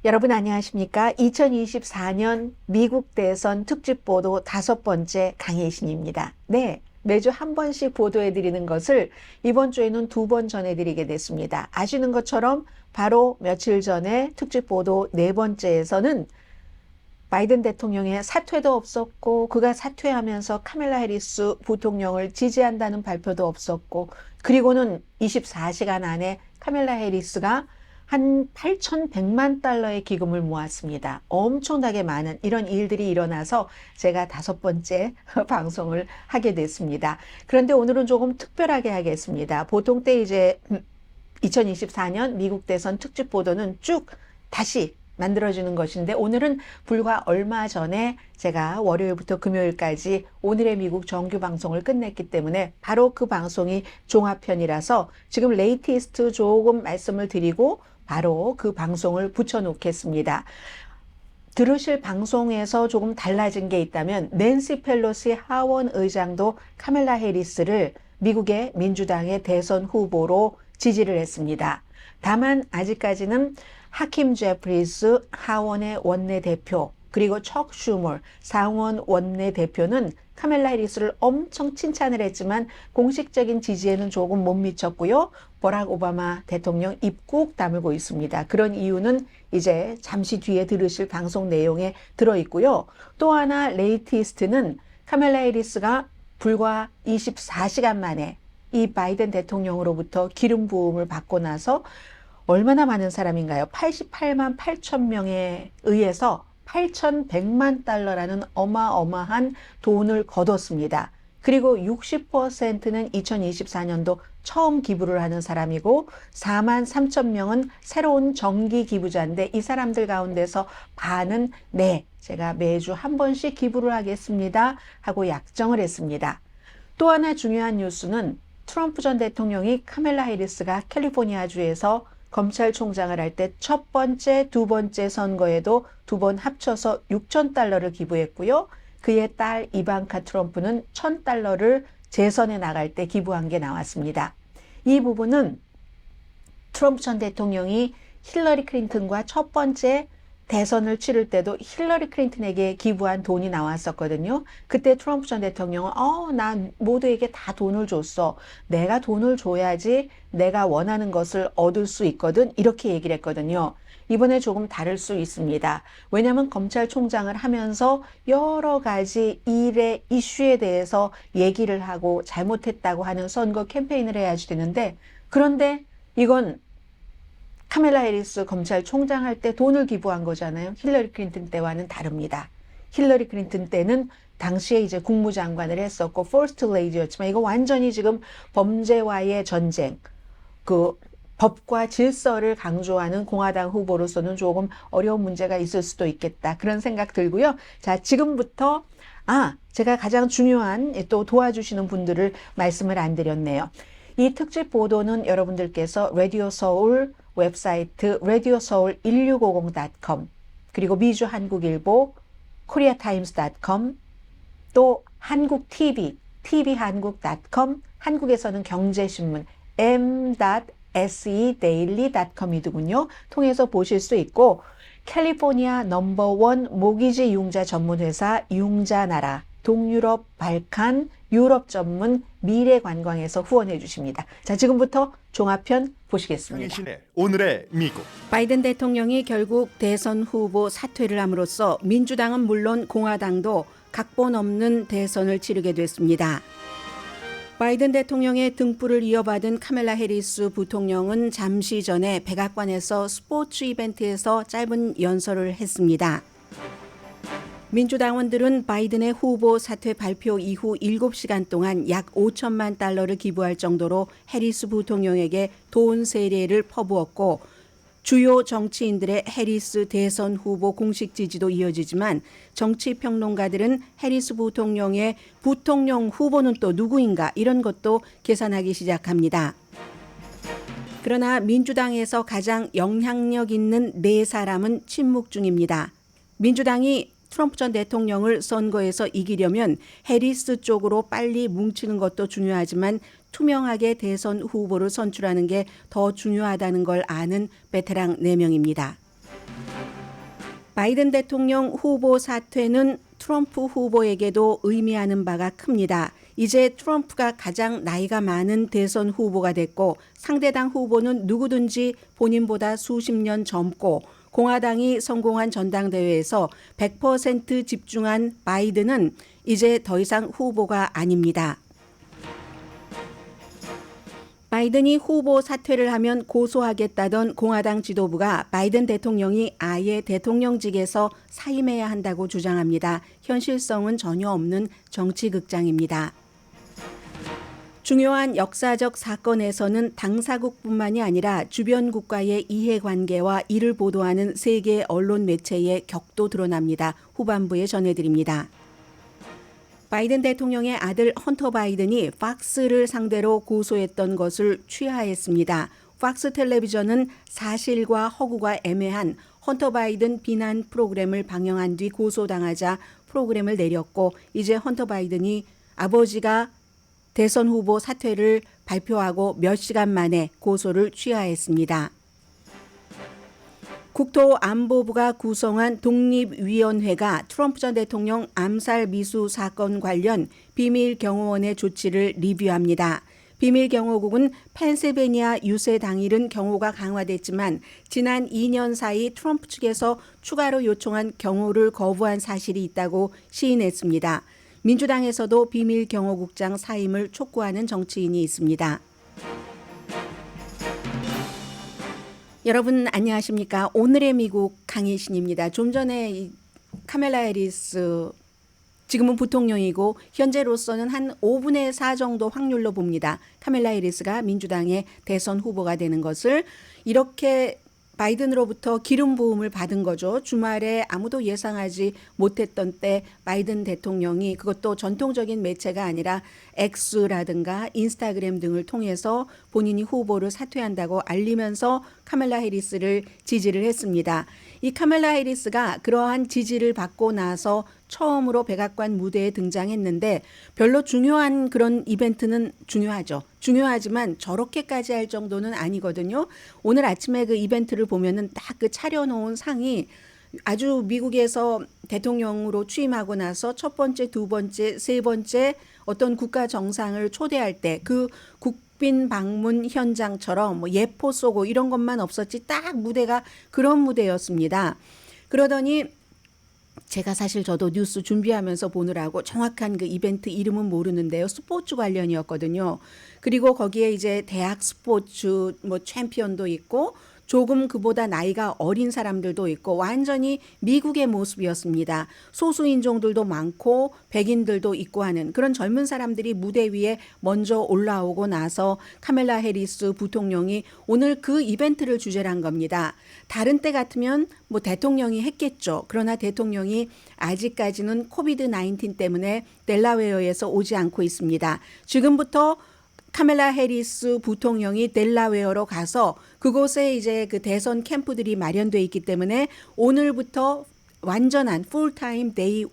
여러분 안녕하십니까? 2024년 미국 대선 특집 보도 5번째 강혜신입니다. 네, 매주 한 번씩 보도해 드리는 것을 이번 주에는 2번 전해 드리게 됐습니다. 아시는 것처럼 바로 며칠 전에 특집 보도 4번째에서는 바이든 대통령의 사퇴도 없었고 그가 사퇴하면서 카멜라 해리스 부통령을 지지한다는 발표도 없었고 그리고는 24시간 안에 카멜라 해리스가 한 8,100만 달러의 기금을 모았습니다. 엄청나게 많은 이런 일들이 일어나서 제가 5번째 방송을 하게 됐습니다. 그런데 오늘은 조금 특별하게 하겠습니다. 보통 때 이제 2024년 미국 대선 특집 보도는 쭉 다시 만들어지는 것인데 오늘은 불과 얼마 전에 제가 월요일부터 금요일까지 오늘의 미국 정규 방송을 끝냈기 때문에 바로 그 방송이 종합편이라서 지금 레이티스트 조금 말씀을 드리고 바로 그 방송을 붙여놓겠습니다. 들으실 방송에서 조금 달라진 게 있다면 낸시 펠로시 하원 의장도 카멜라 해리스를 미국의 민주당의 대선 후보로 지지를 했습니다. 다만 아직까지는 하킴 제프리스 하원의 원내대표 그리고 척 슈머 상원 원내대표는 카멜라 해리스를 엄청 칭찬을 했지만 공식적인 지지에는 조금 못 미쳤고요. 버락 오바마 대통령 입 꾹 다물고 있습니다. 그런 이유는 이제 잠시 뒤에 들으실 방송 내용에 들어있고요. 또 하나 레이티스트는 카멜라 해리스가 불과 24시간 만에 이 바이든 대통령으로부터 기름 부음을 받고 나서 얼마나 많은 사람인가요? 88만 8천 명에 의해서 8,100만 달러라는 어마어마한 돈을 거뒀습니다. 그리고 60%는 2024년도 처음 기부를 하는 사람이고 4만 3천 명은 새로운 정기 기부자인데 이 사람들 가운데서 반은 네, 제가 매주 한 번씩 기부를 하겠습니다 하고 약정을 했습니다. 또 하나 중요한 뉴스는 트럼프 전 대통령이 카멜라 해리스가 캘리포니아주에서 검찰총장을 할 때 첫 번째, 두 번째 선거에도 2번 합쳐서 6천 달러를 기부했고요. 그의 딸 이방카 트럼프는 1,000달러를 재선에 나갈 때 기부한 게 나왔습니다. 이 부분은 트럼프 전 대통령이 힐러리 클린턴과 첫 번째 대선을 치를 때도 힐러리 클린턴에게 기부한 돈이 나왔었거든요. 그때 트럼프 전 대통령은 난 모두에게 다 돈을 줬어. 내가 돈을 줘야지 내가 원하는 것을 얻을 수 있거든. 이렇게 얘기를 했거든요. 이번에 조금 다를 수 있습니다. 왜냐하면 검찰총장을 하면서 여러 가지 일의 이슈에 대해서 얘기를 하고 잘못했다고 하는 선거 캠페인을 해야지 되는데 그런데 이건 카멜라 해리스 검찰총장 할 때 돈을 기부한 거잖아요. 힐러리 클린턴 때와는 다릅니다. 힐러리 클린턴 때는 당시에 이제 국무장관을 했었고 퍼스트 레이디였지만 이거 완전히 지금 범죄와의 전쟁, 그 법과 질서를 강조하는 공화당 후보로서는 조금 어려운 문제가 있을 수도 있겠다. 그런 생각 들고요. 자, 지금부터 제가 가장 중요한 또 도와주시는 분들을 말씀을 안 드렸네요. 이 특집 보도는 여러분들께서 라디오 서울 웹사이트 radioseoul1650.com 그리고 미주 한국일보 koreatimes.com 또 한국 TV tv한국.com 한국에서는 경제신문 m.sedaily.com이더군요. 통해서 보실 수 있고 캘리포니아 넘버원 모기지 융자 전문회사 융자나라 동유럽 발칸 유럽 전문 미래관광에서 후원해 주십니다. 자, 지금부터 종합편 보시겠습니다. 오늘의 미국. 바이든 대통령이 결국 대선 후보 사퇴를 함으로써 민주당은 물론 공화당도 각본 없는 대선을 치르게 됐습니다. 바이든 대통령의 등불을 이어받은 카멜라 해리스 부통령은 잠시 전에 백악관에서 스포츠 이벤트에서 짧은 연설을 했습니다. 민주당원들은 바이든의 후보 사퇴 발표 이후 7시간 동안 약 5천만 달러를 기부할 정도로 해리스 부통령에게 돈 세례를 퍼부었고 주요 정치인들의 해리스 대선 후보 공식 지지도 이어지지만 정치평론가들은 해리스 부통령의 부통령 후보는 또 누구인가 이런 것도 계산하기 시작합니다. 그러나 민주당에서 가장 영향력 있는 4사람은 침묵 중입니다. 민주당이 트럼프 전 대통령을 선거에서 이기려면 해리스 쪽으로 빨리 뭉치는 것도 중요하지만 투명하게 대선 후보를 선출하는 게 더 중요하다는 걸 아는 베테랑 4명입니다. 바이든 대통령 후보 사퇴는 트럼프 후보에게도 의미하는 바가 큽니다. 이제 트럼프가 가장 나이가 많은 대선 후보가 됐고 상대당 후보는 누구든지 본인보다 수십 년 젊고 공화당이 성공한 전당대회에서 100% 집중한 바이든은 이제 더 이상 후보가 아닙니다. 바이든이 후보 사퇴를 하면 고소하겠다던 공화당 지도부가 바이든 대통령이 아예 대통령직에서 사임해야 한다고 주장합니다. 현실성은 전혀 없는 정치 극장입니다. 중요한 역사적 사건에서는 당사국뿐만이 아니라 주변 국가의 이해관계와 이를 보도하는 세계 언론 매체의 격도 드러납니다. 후반부에 전해드립니다. 바이든 대통령의 아들 헌터 바이든이 팍스를 상대로 고소했던 것을 취하했습니다. 팍스 텔레비전은 사실과 허구가 애매한 헌터 바이든 비난 프로그램을 방영한 뒤 고소당하자 프로그램을 내렸고 이제 헌터 바이든이 아버지가 대선 후보 사퇴를 발표하고 몇 시간 만에 고소를 취하했습니다. 국토안보부가 구성한 독립위원회가 트럼프 전 대통령 암살 미수 사건 관련 비밀경호원의 조치를 리뷰합니다. 비밀경호국은 펜실베니아 유세 당일은 경호가 강화됐지만 지난 2년 사이 트럼프 측에서 추가로 요청한 경호를 거부한 사실이 있다고 시인했습니다. 민주당에서도 비밀경호국장 사임을 촉구하는 정치인이 있습니다. 여러분 안녕하십니까? 오늘의 미국 강혜신입니다. 좀 전에 이 카멜라 해리스 지금은 부통령이고 현재로서는 한 5분의 4 정도 확률로 봅니다. 카멜라 해리스가 민주당의 대선 후보가 되는 것을 이렇게 바이든으로부터 기름 부음을 받은 거죠. 주말에 아무도 예상하지 못했던 때 바이든 대통령이 그것도 전통적인 매체가 아니라 X라든가 인스타그램 등을 통해서 본인이 후보를 사퇴한다고 알리면서 카멜라 해리스를 지지를 했습니다. 이 카멜라 해리스가 그러한 지지를 받고 나서 처음으로 백악관 무대에 등장했는데 별로 중요한 그런 이벤트는 중요하지만 저렇게까지 할 정도는 아니거든요. 오늘 아침에 그 이벤트를 보면은 딱 그 차려놓은 상이 아주 미국에서 대통령으로 취임하고 나서 첫 번째, 두 번째, 세 번째 어떤 국가 정상을 초대할 때 그 국빈 방문 현장처럼 뭐 예포 쏘고 이런 것만 없었지 딱 무대가 그런 무대였습니다. 그러더니 제가 사실 저도 뉴스 준비하면서 보느라고 정확한 그 이벤트 이름은 모르는데요. 스포츠 관련이었거든요. 그리고 거기에 이제 대학 스포츠 뭐 챔피언도 있고 조금 그보다 나이가 어린 사람들도 있고 완전히 미국의 모습이었습니다. 소수 인종들도 많고 백인들도 있고 하는 그런 젊은 사람들이 무대 위에 먼저 올라오고 나서 카멜라 해리스 부통령이 오늘 그 이벤트를 주제로 한 겁니다. 다른 때 같으면 뭐 대통령이 했겠죠. 그러나 대통령이 아직까지는 코비드 19 때문에 델라웨어에서 오지 않고 있습니다. 지금부터 카멜라 해리스 부통령이 델라웨어로 가서 그곳에 이제 그 대선 캠프들이 마련돼 있기 때문에 오늘부터 완전한 풀타임 데이 1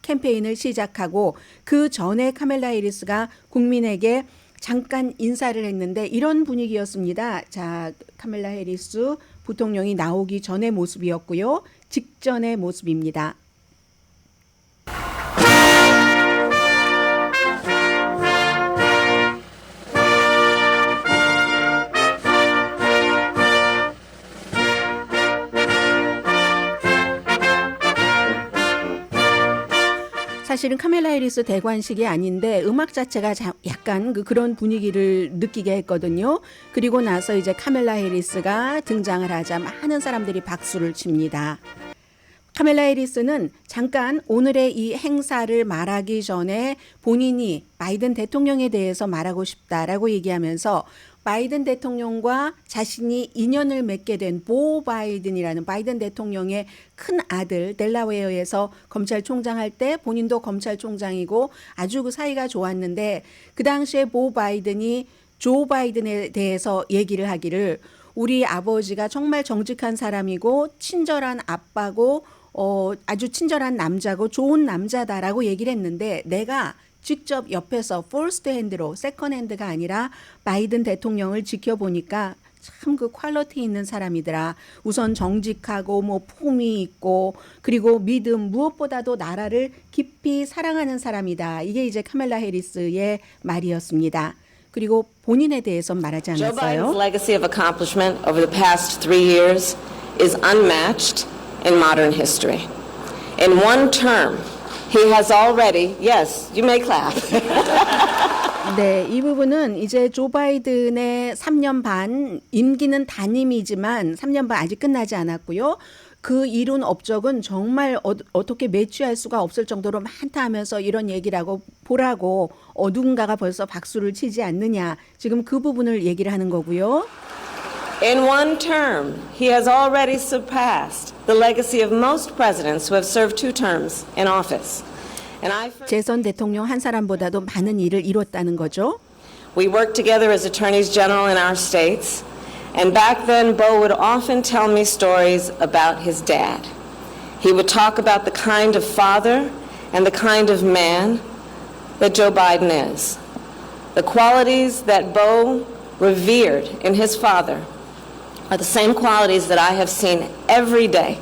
캠페인을 시작하고 그 전에 카멜라 해리스가 국민에게 잠깐 인사를 했는데 이런 분위기였습니다. 자, 카멜라 해리스 부통령이 나오기 전의 모습이었고요. 직전의 모습입니다. 사실은 카멜라 해리스 대관식이 아닌데 음악 자체가 약간 그런 분위기를 느끼게 했거든요. 그리고 나서 이제 카멜라 해리스가 등장을 하자 많은 사람들이 박수를 칩니다. 카멜라 해리스는 잠깐 오늘의 이 행사를 말하기 전에 본인이 바이든 대통령에 대해서 말하고 싶다라고 얘기하면서 바이든 대통령과 자신이 인연을 맺게 된 보 바이든이라는 바이든 대통령의 큰 아들 델라웨어에서 검찰총장 할 때 본인도 검찰총장이고 아주 그 사이가 좋았는데 그 당시에 보 바이든이 조 바이든에 대해서 얘기를 하기를 우리 아버지가 정말 정직한 사람이고 친절한 아빠고 아주 친절한 남자고 좋은 남자다라고 얘기를 했는데 내가 직접 옆에서 퍼스트 핸드로 세컨 핸드가 아니라 바이든 대통령을 지켜보니까 참 그 퀄리티 있는 사람이더라. 우선 정직하고 뭐 품위 있고 그리고 믿음 무엇보다도 나라를 깊이 사랑하는 사람이다. 이게 이제 카멜라 해리스의 말이었습니다. 그리고 본인에 대해서 말하지 Joe Biden's 않았어요. legacy of accomplishment over the past 3 years is unmatched in modern history. In one term, he has already, yes, you may clap. 네, 이 부분은 이제 조 바이든의 3년 반 임기는 단임이지만 3년 반 아직 끝나지 않았고요. 그 이룬 업적은 정말 어떻게 매취할 수가 없을 정도로 많다 하면서 이런 얘기를 하고 보라고 누군가가 벌써 박수를 치지 않느냐. 지금 그 부분을 얘기를 하는 거고요. In one term, he has already surpassed the legacy of most presidents who have served 2 terms in office. And 재선 대통령 한 사람보다도 많은 일을 이뤘다는 거죠. we worked together as attorneys general in our states, and back then Beau would often tell me stories about his dad. He would talk about the kind of father and the kind of man that Joe Biden is. The qualities that Beau revered in his father are the same qualities that I have seen every day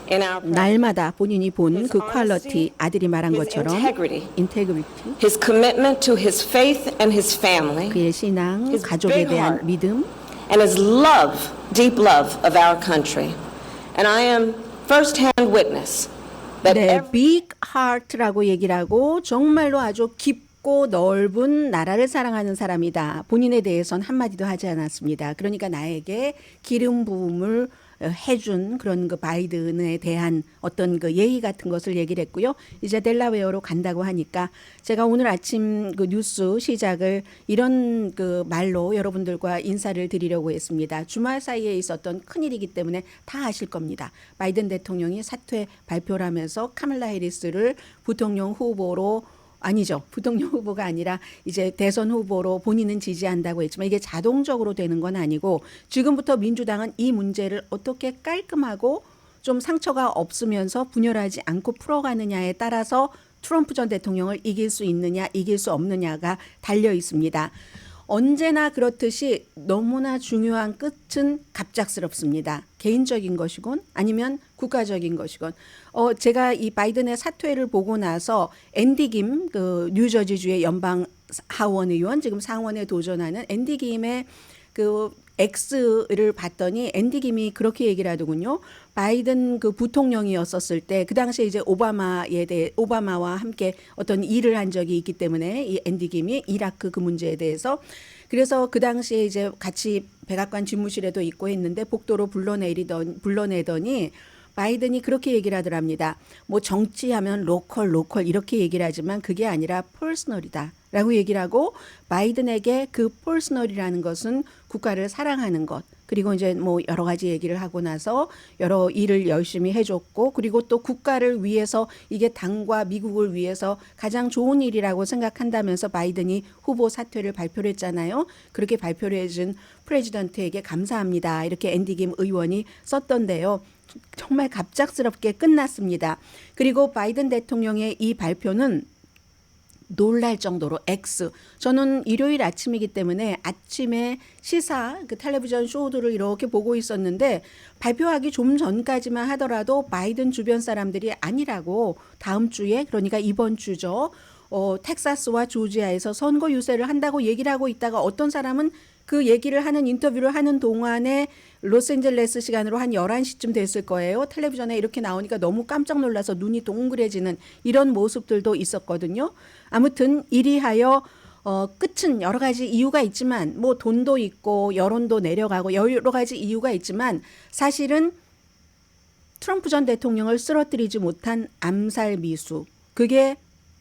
in our president. 날마다 본인이 본 그 퀄리티 아들이 말한 his 것처럼 integrity, 인테그리티, his commitment to his faith and his family, 그의 신앙, his 가족에 big 대한 heart. 믿음, and his love, deep love of our country. And I am first-hand witness that 네, every big heart라고 얘기를 하고 정말로 아주 깊고 넓은 나라를 사랑하는 사람이다. 본인에 대해서는 한마디도 하지 않았습니다. 그러니까 나에게 기름 부음을 해준 그런 그 바이든에 대한 어떤 그 예의 같은 것을 얘기를 했고요. 이제 델라웨어로 간다고 하니까 제가 오늘 아침 그 뉴스 시작을 이런 그 말로 여러분들과 인사를 드리려고 했습니다. 주말 사이에 있었던 큰일이기 때문에 다 아실 겁니다. 바이든 대통령이 사퇴 발표를 하면서 카멜라 해리스를 부통령 후보로 아니죠. 부통령 후보가 아니라 이제 대선 후보로 본인은 지지한다고 했지만 이게 자동적으로 되는 건 아니고 지금부터 민주당은 이 문제를 어떻게 깔끔하고 좀 상처가 없으면서 분열하지 않고 풀어가느냐에 따라서 트럼프 전 대통령을 이길 수 있느냐 이길 수 없느냐가 달려 있습니다. 언제나 그렇듯이 너무나 중요한 끝은 갑작스럽습니다. 개인적인 것이건 아니면 국가적인 것이건. 제가 이 바이든의 사퇴를 보고 나서 앤디 김, 그 뉴저지주의 연방 하원 의원, 지금 상원에 도전하는 앤디 김의 그 X를 봤더니 앤디 김이 그렇게 얘기를 하더군요. 바이든 그 부통령이었었을 때 그 당시에 이제 오바마와 함께 어떤 일을 한 적이 있기 때문에 이 앤디 김이 이라크 그 문제에 대해서 그래서 그 당시에 이제 같이 백악관 집무실에도 있고 했는데 복도로 불러내더니 바이든이 그렇게 얘기를 하더랍니다. 뭐 정치하면 로컬 이렇게 얘기를 하지만 그게 아니라 퍼스널이다 라고 얘기를 하고 바이든에게 그 퍼스널이라는 것은 국가를 사랑하는 것 그리고 이제 뭐 여러 가지 얘기를 하고 나서 여러 일을 열심히 해줬고 그리고 또 국가를 위해서 이게 당과 미국을 위해서 가장 좋은 일이라고 생각한다면서 바이든이 후보 사퇴를 발표를 했잖아요. 그렇게 발표를 해준 프레지던트에게 감사합니다. 이렇게 앤디 김 의원이 썼던데요. 정말 갑작스럽게 끝났습니다. 그리고 바이든 대통령의 이 발표는 놀랄 정도로 X. 저는 일요일 아침이기 때문에 아침에 시사 그 텔레비전 쇼들을 이렇게 보고 있었는데 발표하기 좀 전까지만 하더라도 바이든 주변 사람들이 아니라고 다음 주에 그러니까 이번 주죠. 텍사스와 조지아에서 선거 유세를 한다고 얘기를 하고 있다가 어떤 사람은 그 얘기를 하는 인터뷰를 하는 동안에 로스앤젤레스 시간으로 한 11시쯤 됐을 거예요. 텔레비전에 이렇게 나오니까 너무 깜짝 놀라서 눈이 동그래지는 이런 모습들도 있었거든요. 아무튼 이리하여 끝은 여러 가지 이유가 있지만 뭐 돈도 있고 여론도 내려가고 여러 가지 이유가 있지만 사실은 트럼프 전 대통령을 쓰러뜨리지 못한 암살 미수. 그게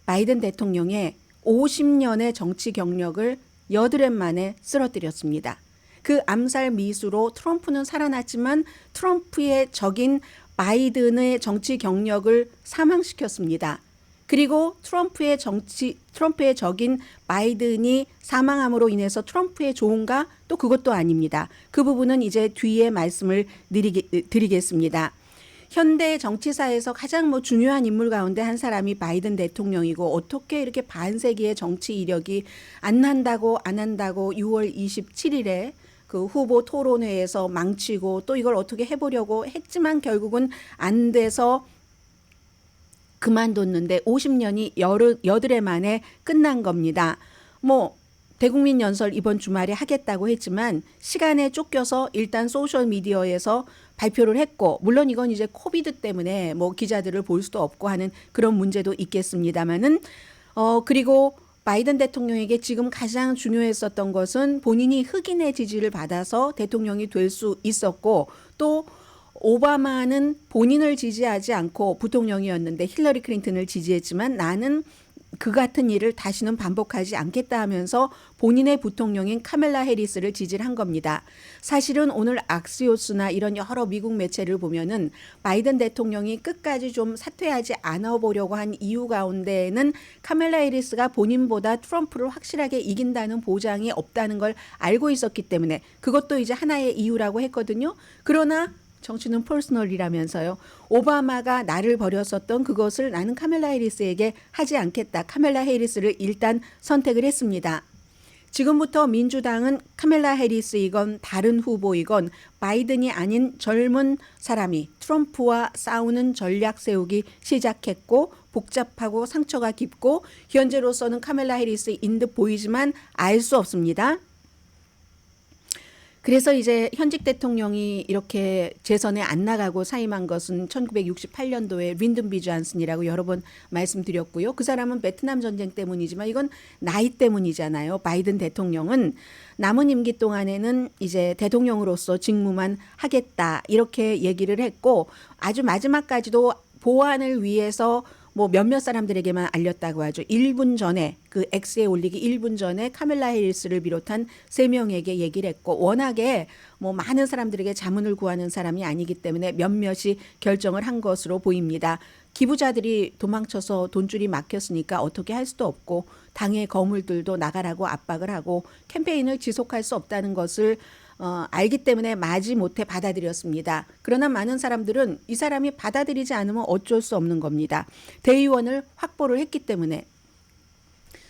바이든 대통령의 50년의 정치 경력을 여드렛 만에 쓰러뜨렸습니다. 그 암살 미수로 트럼프는 살아났지만 트럼프의 적인 바이든의 정치 경력을 사망시켰습니다. 그리고 트럼프의 적인 바이든이 사망함으로 인해서 트럼프의 좋은가? 또 그것도 아닙니다. 그 부분은 이제 뒤에 말씀을 드리겠습니다. 현대 정치사에서 가장 뭐 중요한 인물 가운데 한 사람이 바이든 대통령이고 어떻게 이렇게 반세기의 정치 이력이 안 한다고 6월 27일에 그 후보 토론회에서 망치고 또 이걸 어떻게 해보려고 했지만 결국은 안 돼서 그만뒀는데 50년이 여드레 만에 끝난 겁니다. 뭐 대국민 연설 이번 주말에 하겠다고 했지만 시간에 쫓겨서 일단 소셜 미디어에서 발표를 했고, 물론 이건 이제 코비드 때문에 뭐 기자들을 볼 수도 없고 하는 그런 문제도 있겠습니다만은 그리고 바이든 대통령에게 지금 가장 중요했었던 것은 본인이 흑인의 지지를 받아서 대통령이 될 수 있었고, 또 오바마는 본인을 지지하지 않고 부통령이었는데 힐러리 클린턴을 지지했지만 나는 그 같은 일을 다시는 반복하지 않겠다 하면서 본인의 부통령인 카멜라 해리스를 지지를 한 겁니다. 사실은 오늘 악시오스나 이런 여러 미국 매체를 보면은 바이든 대통령이 끝까지 좀 사퇴하지 않아 보려고 한 이유 가운데에는 카멜라 해리스가 본인보다 트럼프를 확실하게 이긴다는 보장이 없다는 걸 알고 있었기 때문에 그것도 이제 하나의 이유라고 했거든요. 그러나 정치는 퍼스널이라면서요. 오바마가 나를 버렸었던 그것을 나는 카멜라 해리스에게 하지 않겠다. 카멜라 해리스를 일단 선택을 했습니다. 지금부터 민주당은 카멜라 해리스이건 다른 후보이건 바이든이 아닌 젊은 사람이 트럼프와 싸우는 전략 세우기 시작했고, 복잡하고 상처가 깊고 현재로서는 카멜라 해리스인 듯 보이지만 알 수 없습니다. 그래서 이제 현직 대통령이 이렇게 재선에 안 나가고 사임한 것은 1968년도에 린든 B 존슨이라고 여러 번 말씀드렸고요. 그 사람은 베트남 전쟁 때문이지만 이건 나이 때문이잖아요. 바이든 대통령은 남은 임기 동안에는 이제 대통령으로서 직무만 하겠다 이렇게 얘기를 했고, 아주 마지막까지도 보안을 위해서 뭐 몇몇 사람들에게만 알렸다고 하죠. 1분 전에 그 X에 올리기 1분 전에 카멜라 해리스를 비롯한 3명에게 얘기를 했고, 워낙에 뭐 많은 사람들에게 자문을 구하는 사람이 아니기 때문에 몇몇이 결정을 한 것으로 보입니다. 기부자들이 도망쳐서 돈줄이 막혔으니까 어떻게 할 수도 없고 당의 거물들도 나가라고 압박을 하고 캠페인을 지속할 수 없다는 것을 알기 때문에 마지못해 받아들였습니다. 그러나 많은 사람들은 이 사람이 받아들이지 않으면 어쩔 수 없는 겁니다. 대의원을 확보를 했기 때문에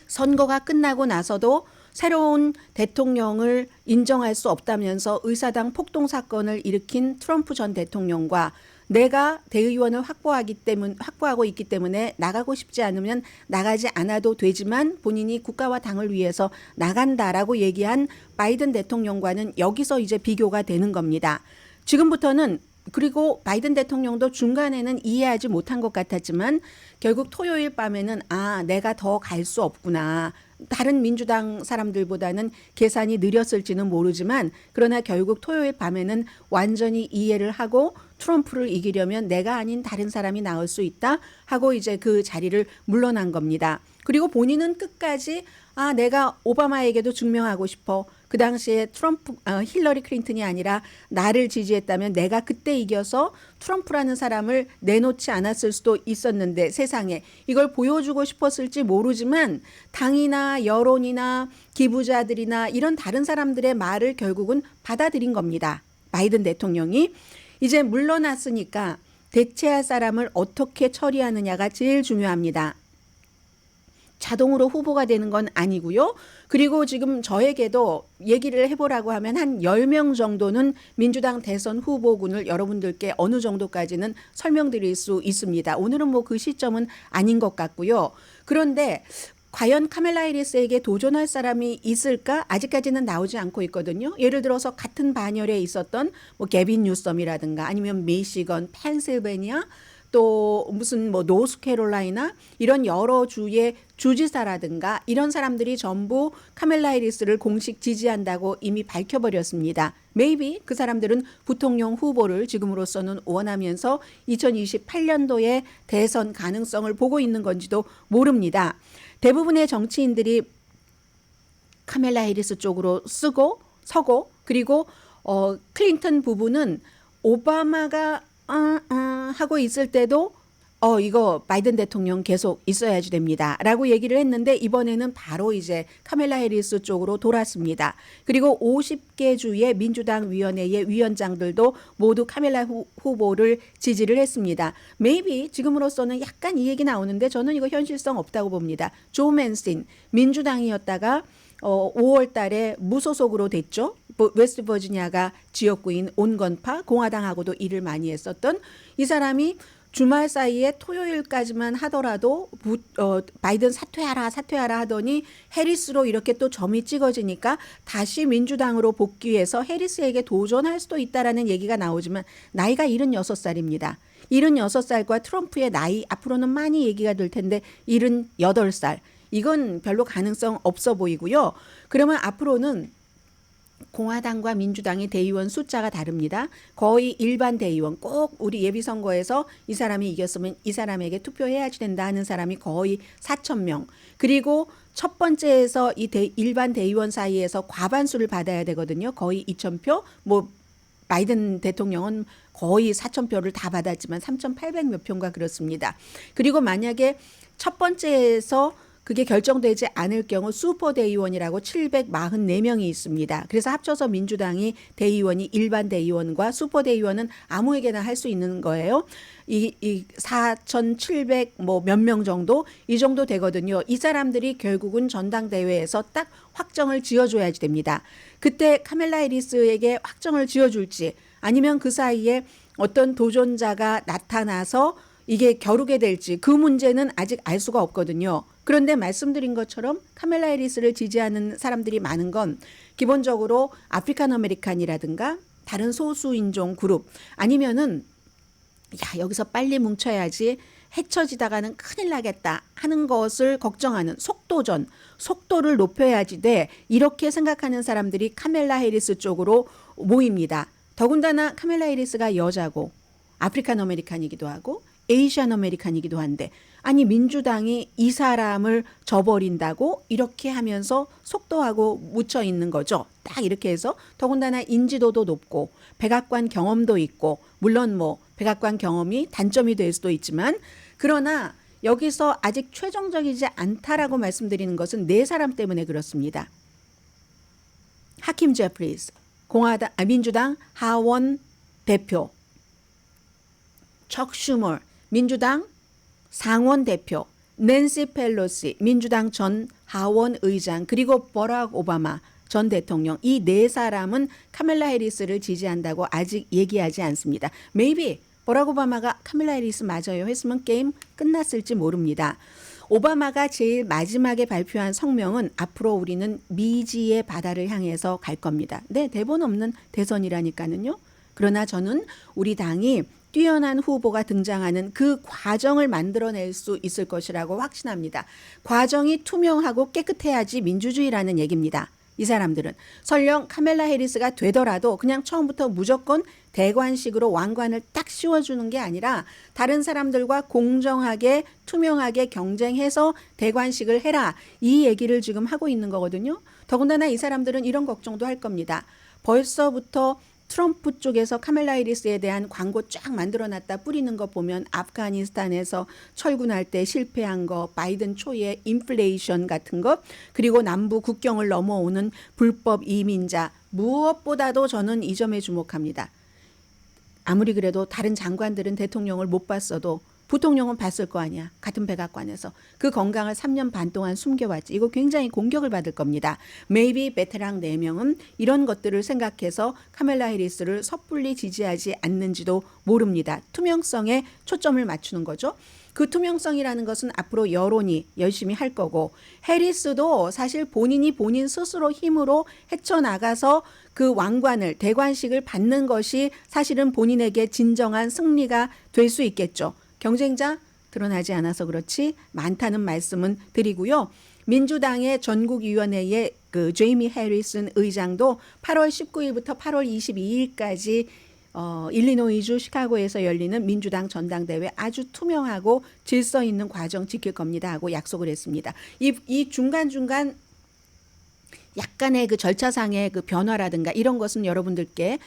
선거가 끝나고 나서도 새로운 대통령을 인정할 수 없다면서 의사당 폭동 사건을 일으킨 트럼프 전 대통령과 내가 대의원을 확보하고 있기 때문에 나가고 싶지 않으면 나가지 않아도 되지만 본인이 국가와 당을 위해서 나간다라고 얘기한 바이든 대통령과는 여기서 이제 비교가 되는 겁니다. 지금부터는, 그리고 바이든 대통령도 중간에는 이해하지 못한 것 같았지만 결국 토요일 밤에는 내가 더 갈 수 없구나. 다른 민주당 사람들보다는 계산이 느렸을지는 모르지만 그러나 결국 토요일 밤에는 완전히 이해를 하고 트럼프를 이기려면 내가 아닌 다른 사람이 나올 수 있다 하고 이제 그 자리를 물러난 겁니다. 그리고 본인은 끝까지 내가 오바마에게도 증명하고 싶어. 그 당시에 힐러리 클린턴이 아니라 나를 지지했다면 내가 그때 이겨서 트럼프라는 사람을 내놓지 않았을 수도 있었는데 세상에 이걸 보여주고 싶었을지 모르지만 당이나 여론이나 기부자들이나 이런 다른 사람들의 말을 결국은 받아들인 겁니다. 바이든 대통령이 이제 물러났으니까 대체할 사람을 어떻게 처리하느냐가 제일 중요합니다. 자동으로 후보가 되는 건 아니고요. 그리고 지금 저에게도 얘기를 해보라고 하면 한 10명 정도는 민주당 대선 후보군을 여러분들께 어느 정도까지는 설명드릴 수 있습니다. 오늘은 뭐 그 시점은 아닌 것 같고요. 그런데 과연 카멜라 해리스에게 도전할 사람이 있을까? 아직까지는 나오지 않고 있거든요. 예를 들어서 같은 반열에 있었던 뭐 게빈 뉴섬이라든가 아니면 미시건, 펜실베니아, 또 무슨 뭐 노스캐롤라이나 이런 여러 주의 주지사라든가 이런 사람들이 전부 카멜라 해리스를 공식 지지한다고 이미 밝혀버렸습니다. Maybe 그 사람들은 부통령 후보를 지금으로서는 원하면서 2028년도에 대선 가능성을 보고 있는 건지도 모릅니다. 대부분의 정치인들이 카멜라 해리스 쪽으로 서고 그리고 클린턴 부부는 오바마가 하고 있을 때도 이거 바이든 대통령 계속 있어야지 됩니다 라고 얘기를 했는데 이번에는 바로 이제 카멜라 해리스 쪽으로 돌았습니다. 그리고 50개 주의 민주당 위원회의 위원장들도 모두 카멜라 후보를 지지를 했습니다. Maybe 지금으로서는 약간 이 얘기 나오는데 저는 이거 현실성 없다고 봅니다. 조 맨신 민주당이었다가 5월 달에 무소속으로 됐죠. 웨스트버지니아가 지역구인 온건파 공화당하고도 일을 많이 했었던 이 사람이 주말 사이에 토요일까지만 하더라도 바이든 사퇴하라 하더니 해리스로 이렇게 또 점이 찍어지니까 다시 민주당으로 복귀해서 해리스에게 도전할 수도 있다라는 얘기가 나오지만 나이가 76살입니다. 76살과 트럼프의 나이 앞으로는 많이 얘기가 될 텐데 78살. 이건 별로 가능성 없어 보이고요. 그러면 앞으로는 공화당과 민주당의 대의원 숫자가 다릅니다. 거의 일반 대의원, 꼭 우리 예비선거에서 이 사람이 이겼으면 이 사람에게 투표해야지 된다 하는 사람이 거의 4,000명. 그리고 첫 번째에서 이 일반 대의원 사이에서 과반수를 받아야 되거든요. 거의 2,000표. 바이든 대통령은 거의 4,000표를 다 받았지만 3,800 몇 표인가 그렇습니다. 그리고 만약에 첫 번째에서 그게 결정되지 않을 경우 슈퍼 대의원이라고 744명이 있습니다. 그래서 합쳐서 민주당이 대의원이 일반 대의원과 슈퍼 대의원은 아무에게나 할 수 있는 거예요. 이 4,700 몇 명 정도 이 정도 되거든요. 이 사람들이 결국은 전당대회에서 딱 확정을 지어줘야지 됩니다. 그때 카멜라 해리스에게 확정을 지어줄지 아니면 그 사이에 어떤 도전자가 나타나서 이게 겨루게 될지 그 문제는 아직 알 수가 없거든요. 그런데 말씀드린 것처럼 카멜라 해리스를 지지하는 사람들이 많은 건 기본적으로 아프리칸 아메리칸이라든가 다른 소수인종 그룹 아니면은 여기서 빨리 뭉쳐야지 헤쳐지다가는 큰일 나겠다 하는 것을 걱정하는 속도를 높여야지 돼 이렇게 생각하는 사람들이 카멜라 해리스 쪽으로 모입니다. 더군다나 카멜라 해리스가 여자고 아프리칸 아메리칸이기도 하고 에이시안 아메리칸이기도 한데 아니 민주당이 이 사람을 저버린다고 이렇게 하면서 속도하고 묻혀 있는 거죠. 딱 이렇게 해서 더군다나 인지도도 높고 백악관 경험도 있고 물론 백악관 경험이 단점이 될 수도 있지만 그러나 여기서 아직 최종적이지 않다라고 말씀드리는 것은 네 사람 때문에 그렇습니다. 하킴 제프리스 민주당 하원 대표 척 슈머 민주당 상원 대표 낸시 펠로시 민주당 전 하원 의장 그리고 버락 오바마 전 대통령 이 네 사람은 카멜라 해리스를 지지한다고 아직 얘기하지 않습니다. Maybe 버락 오바마가 카멜라 해리스 맞아요 했으면 게임 끝났을지 모릅니다. 오바마가 제일 마지막에 발표한 성명은 앞으로 우리는 미지의 바다를 향해서 갈 겁니다. 네, 대본 없는 대선이라니까는요. 그러나 저는 우리 당이 뛰어난 후보가 등장하는 그 과정을 만들어낼 수 있을 것이라고 확신합니다. 과정이 투명하고 깨끗해야지 민주주의라는 얘기입니다. 이 사람들은 설령 카멜라 해리스가 되더라도 그냥 처음부터 무조건 대관식으로 왕관을 딱 씌워주는 게 아니라 다른 사람들과 공정하게 투명하게 경쟁해서 대관식을 해라. 이 얘기를 지금 하고 있는 거거든요. 더군다나 이 사람들은 이런 걱정도 할 겁니다. 벌써부터 트럼프 쪽에서 카멜라 해리스에 대한 광고 쫙 만들어놨다 뿌리는 거 보면 아프가니스탄에서 철군할 때 실패한 거, 바이든 초에 인플레이션 같은 것, 그리고 남부 국경을 넘어오는 불법 이민자, 무엇보다도 저는 이 점에 주목합니다. 아무리 그래도 다른 장관들은 대통령을 못 봤어도 부통령은 봤을 거 아니야. 같은 백악관에서. 그 건강을 3년 반 동안 숨겨왔지. 이거 굉장히 공격을 받을 겁니다. Maybe 베테랑 4명은 이런 것들을 생각해서 카멜라 해리스를 섣불리 지지하지 않는지도 모릅니다. 투명성에 초점을 맞추는 거죠. 그 투명성이라는 것은 앞으로 여론이 열심히 할 거고 해리스도 사실 본인이 본인 스스로 힘으로 헤쳐나가서 그 왕관을 대관식을 받는 것이 사실은 본인에게 진정한 승리가 될 수 있겠죠. 경쟁자 드러나지 않아서 그렇지 많다는 말씀은 드리고요. 민주당의 전국위원회의 그 제이미 해리슨 의장도 8월 19일부터 8월 22일까지 일리노이주 시카고에서 열리는 민주당 전당대회 아주 투명하고 질서 있는 과정 지킬 겁니다 하고 약속을 했습니다. 이 중간중간 약간의 그 절차상의 그 변화라든가 이런 것은 여러분들께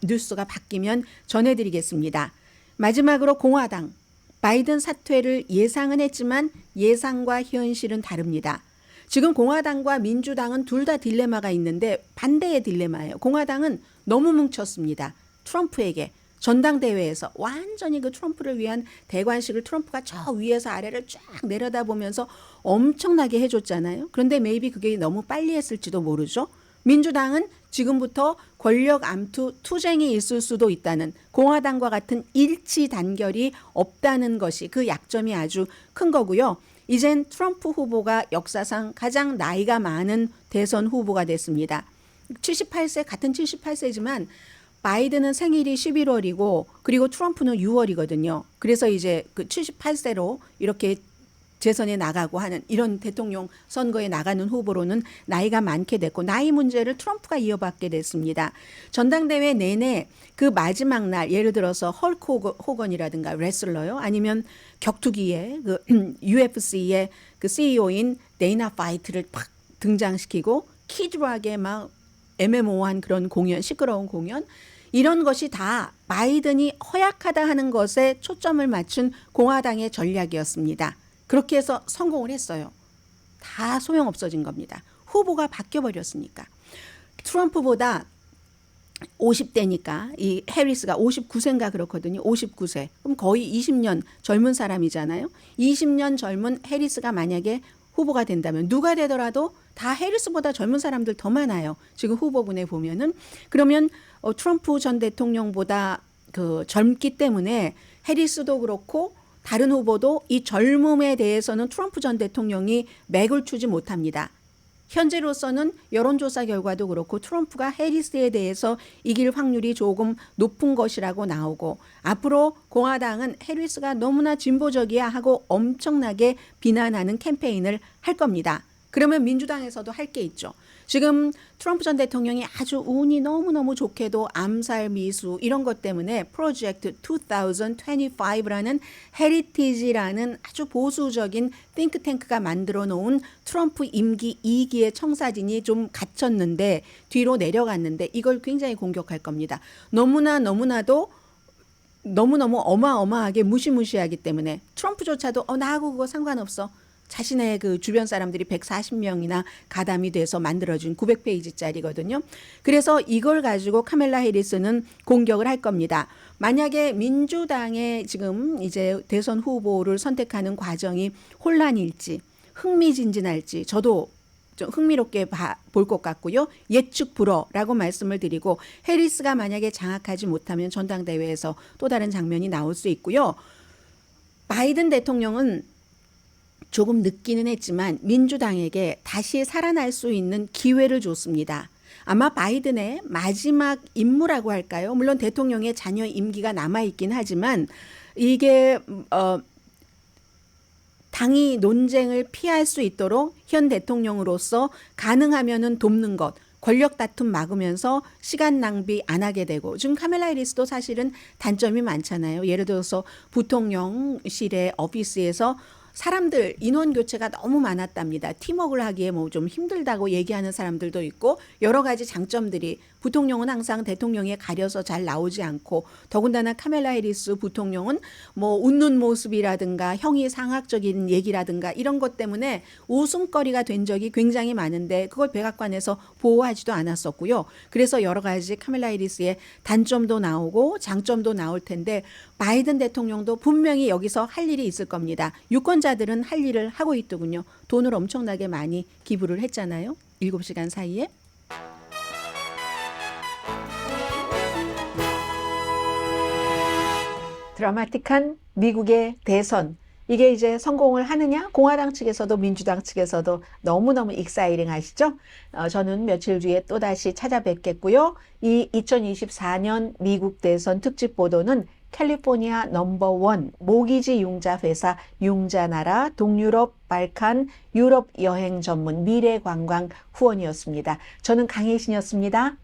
뉴스가 바뀌면 전해드리겠습니다. 마지막으로 공화당. 바이든 사퇴를 예상은 했지만 예상과 현실은 다릅니다. 지금 공화당과 민주당은 둘 다 딜레마가 있는데 반대의 딜레마예요. 공화당은 너무 뭉쳤습니다. 트럼프에게. 전당대회에서 완전히 그 트럼프를 위한 대관식을 트럼프가 저 위에서 아래를 쫙 내려다보면서 엄청나게 해줬잖아요. 그런데 maybe 그게 너무 빨리 했을지도 모르죠. 민주당은 지금부터 권력 암투 투쟁이 있을 수도 있다는, 공화당과 같은 일치 단결이 없다는 것이 그 약점이 아주 큰 거고요. 이젠 트럼프 후보가 역사상 가장 나이가 많은 대선 후보가 됐습니다. 78세, 같은 78세지만 바이든은 생일이 11월이고 그리고 트럼프는 6월이거든요. 그래서 이제 그 78세로 이렇게 재선에 나가고 하는, 이런 대통령 선거에 나가는 후보로는 나이가 많게 됐고, 나이 문제를 트럼프가 이어받게 됐습니다. 전당대회 내내 그 마지막 날, 예를 들어서 헐크 호건이라든가 레슬러요, 아니면 격투기의 그 UFC의 그 CEO인 데이나 파이트를 팍 등장시키고 키드락의 막 애매모호한 그런 공연, 시끄러운 공연, 이런 것이 다 바이든이 허약하다 하는 것에 초점을 맞춘 공화당의 전략이었습니다. 그렇게 해서 성공을 했어요. 다 소용없어진 겁니다. 후보가 바뀌어버렸으니까. 트럼프보다 50대니까 이 해리스가 59세인가 그렇거든요. 59세. 그럼 거의 20년 젊은 사람이잖아요. 20년 젊은 해리스가 만약에 후보가 된다면 누가 되더라도 다 해리스보다 젊은 사람들 더 많아요. 지금 후보군에 보면은. 그러면 트럼프 전 대통령보다 그 젊기 때문에 해리스도 그렇고 다른 후보도 이 젊음에 대해서는 트럼프 전 대통령이 맥을 추지 못합니다. 현재로서는 여론조사 결과도 그렇고 트럼프가 해리스에 대해서 이길 확률이 조금 높은 것이라고 나오고, 앞으로 공화당은 해리스가 너무나 진보적이야 하고 엄청나게 비난하는 캠페인을 할 겁니다. 그러면 민주당에서도 할 게 있죠. 지금 트럼프 전 대통령이 아주 운이 너무너무 좋게도 암살 미수 이런 것 때문에 프로젝트 2025라는 헤리티지라는 아주 보수적인 띵크탱크가 만들어 놓은 트럼프 임기 2기의 청사진이 좀 갇혔는데, 뒤로 내려갔는데 이걸 굉장히 공격할 겁니다. 너무너무 어마어마하게 무시무시하기 때문에 트럼프조차도 나하고 그거 상관없어. 자신의 그 주변 사람들이 140명이나 가담이 돼서 만들어준 900페이지짜리거든요. 그래서 이걸 가지고 카멜라 해리스는 공격을 할 겁니다. 만약에 민주당의 지금 이제 대선 후보를 선택하는 과정이 혼란일지 흥미진진할지 저도 좀 흥미롭게 볼 것 같고요. 예측 불허라고 말씀을 드리고, 해리스가 만약에 장악하지 못하면 전당대회에서 또 다른 장면이 나올 수 있고요. 바이든 대통령은 조금 늦기는 했지만 민주당에게 다시 살아날 수 있는 기회를 줬습니다. 아마 바이든의 마지막 임무라고 할까요? 물론 대통령의 잔여 임기가 남아있긴 하지만 이게 당이 논쟁을 피할 수 있도록 현 대통령으로서 가능하면은 돕는 것, 권력 다툼 막으면서 시간 낭비 안 하게 되고, 지금 카멜라 해리스도 사실은 단점이 많잖아요. 예를 들어서 부통령실의 오피스에서 사람들 인원 교체가 너무 많았답니다. 팀워크를 하기에 뭐 좀 힘들다고 얘기하는 사람들도 있고, 여러 가지 장점들이, 부통령은 항상 대통령에 가려서 잘 나오지 않고, 더군다나 카멜라 해리스 부통령은 뭐 웃는 모습이라든가 형이 상학적인 얘기라든가 이런 것 때문에 웃음거리가 된 적이 굉장히 많은데 그걸 백악관에서 보호하지도 않았었고요. 그래서 여러 가지 카멜라 해리스의 단점도 나오고 장점도 나올 텐데, 바이든 대통령도 분명히 여기서 할 일이 있을 겁니다. 유권자들은 할 일을 하고 있더군요. 돈을 엄청나게 많이 기부를 했잖아요. 7시간 사이에. 드라마틱한 미국의 대선. 이게 이제 성공을 하느냐? 공화당 측에서도 민주당 측에서도 너무너무 익사이링 하시죠? 저는 며칠 뒤에 또다시 찾아뵙겠고요. 이 2024년 미국 대선 특집 보도는 캘리포니아 넘버원 모기지 융자 회사 융자나라 동유럽 발칸 유럽 여행 전문 미래관광 후원이었습니다. 저는 강혜신이었습니다.